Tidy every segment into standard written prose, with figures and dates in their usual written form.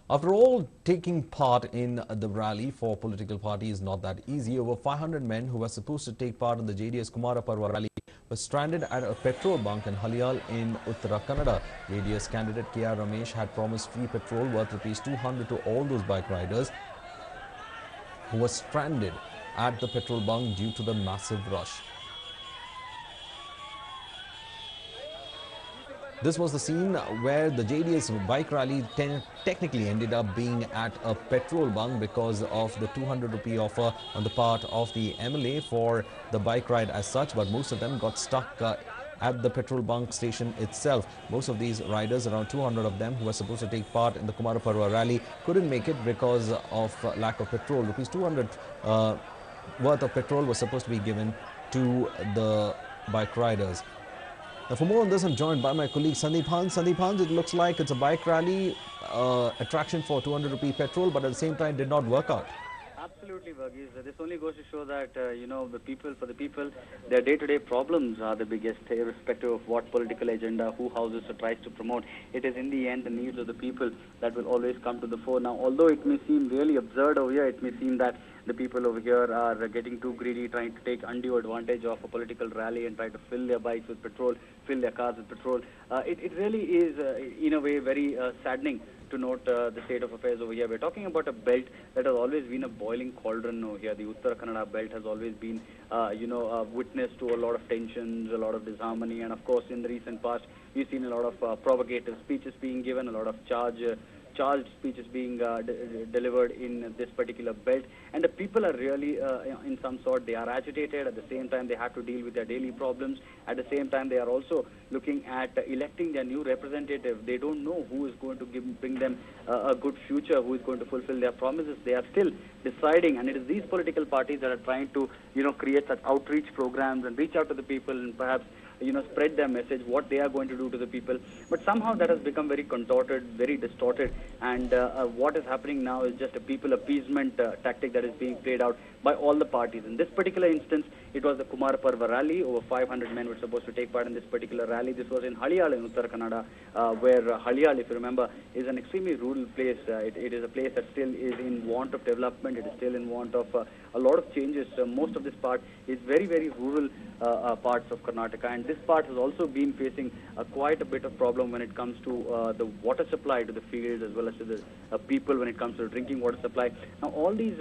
After all, taking part in the rally for political parties is not that easy. Over 500 men who were supposed to take part in the JDS Kumara Parva rally were stranded at a petrol bunk in Haliyal in Uttara Kannada. JDS candidate K.R. Ramesh had promised free petrol worth rupees 200 to all those bike riders who were stranded at the petrol bunk due to the massive rush. This was the scene where the JDS bike rally technically ended up being at a petrol bunk because of the 200 rupee offer on the part of the MLA for the bike ride as such, but most of them got stuck at the petrol bunk station itself. Most of these riders, around 200 of them who were supposed to take part in the Kumara Parva rally, couldn't make it because of lack of petrol. Rupees 200 worth of petrol was supposed to be given to the bike riders. Now, for more on this, I'm joined by my colleague Sandeep Hans. Sandeep Hans, it looks like it's a bike rally attraction for 200 rupee petrol, but at the same time did not work out. Absolutely, Varghese. This only goes to show that, for the people, their day-to-day problems are the biggest, irrespective of what political agenda, who houses or tries to promote. It is in the end the needs of the people that will always come to the fore. Now, although it may seem really absurd over here, it may seem that the people over here are getting too greedy, trying to take undue advantage of a political rally and try to fill their bikes with petrol, fill their cars with petrol. It really is, in a way, very saddening to note the state of affairs over here. We're talking about a belt that has always been a boiling cauldron over here. The Uttara Kannada belt has always been, witness to a lot of tensions, a lot of disharmony, and of course, in the recent past, we've seen a lot of provocative speeches being given, a lot of charged speeches being delivered in this particular belt, and the people are really in some sort, they are agitated. At the same time, they have to deal with their daily problems. At the same time, they are also looking at electing their new representative. They don't know who is going to bring them a good future, who is going to fulfill their promises. They are still deciding, and it is these political parties that are trying to create such outreach programs and reach out to the people and perhaps spread their message, what they are going to do to the people. But somehow that has become very contorted, very distorted, and what is happening now is just a people appeasement tactic that is being played out by all the parties. In this particular instance, it was the Kumar Parva rally. Over 500 men were supposed to take part in this particular rally. This was in Haliyal in Uttara Kannada, where Haliyal, if you remember, is an extremely rural place. It is a place that still is in want of development. It is still in want of a lot of changes. Most of this part is very, very rural parts of Karnataka, and this part has also been facing quite a bit of problem when it comes to the water supply to the fields as well as to the people when it comes to drinking water supply. Now, all these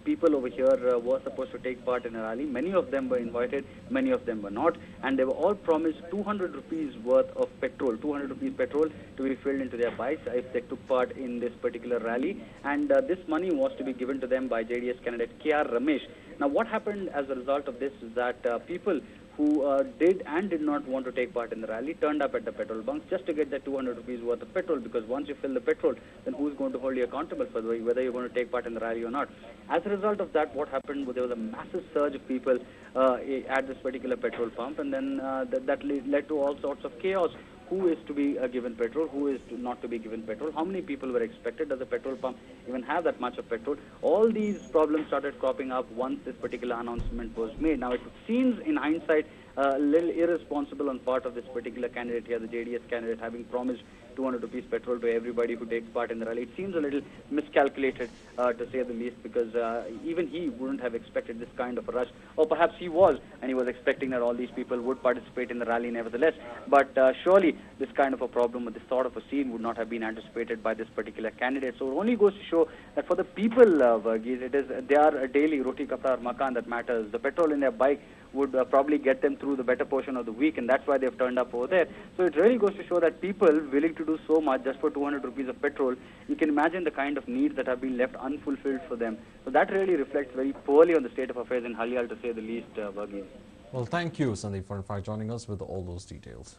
people over here were supposed to take part in a rally. Many of them were invited, many of them were not, and they were all promised 200 rupees worth of petrol, 200 rupees petrol to be filled into their bikes if they took part in this particular rally, and this money was to be given to them by JDS candidate K.R. Ramesh. Now, what happened as a result of this is that people who did and did not want to take part in the rally turned up at the petrol bunks just to get the 200 rupees worth of petrol, because once you fill the petrol, then who's going to hold you accountable for whether you're going to take part in the rally or not? As a result of that, what happened was there was a massive surge of people at this particular petrol pump, and then that led to all sorts of chaos. Who is to be given petrol, who is not to be given petrol, how many people were expected, does the petrol pump even have that much of petrol? All these problems started cropping up once this particular announcement was made. Now, it seems in hindsight a little irresponsible on part of this particular candidate here, the JDS candidate, having promised 200 rupees petrol to everybody who takes part in the rally. It seems a little miscalculated, to say the least, because even he wouldn't have expected this kind of a rush, or perhaps he was, and he was expecting that all these people would participate in the rally nevertheless. But surely this kind of a problem or this sort of a scene would not have been anticipated by this particular candidate. So it only goes to show that for the people, Varghese, it is their daily roti kapda or makan that matters. The petrol in their bike would probably get them through the better portion of the week, and that's why they've turned up over there. So it really goes to show that people willing to do so much just for 200 rupees of petrol, you can imagine the kind of needs that have been left unfulfilled for them. So that really reflects very poorly on the state of affairs in Haliyal, to say the least, Varghese. Well, thank you, Sandeep, for in fact joining us with all those details.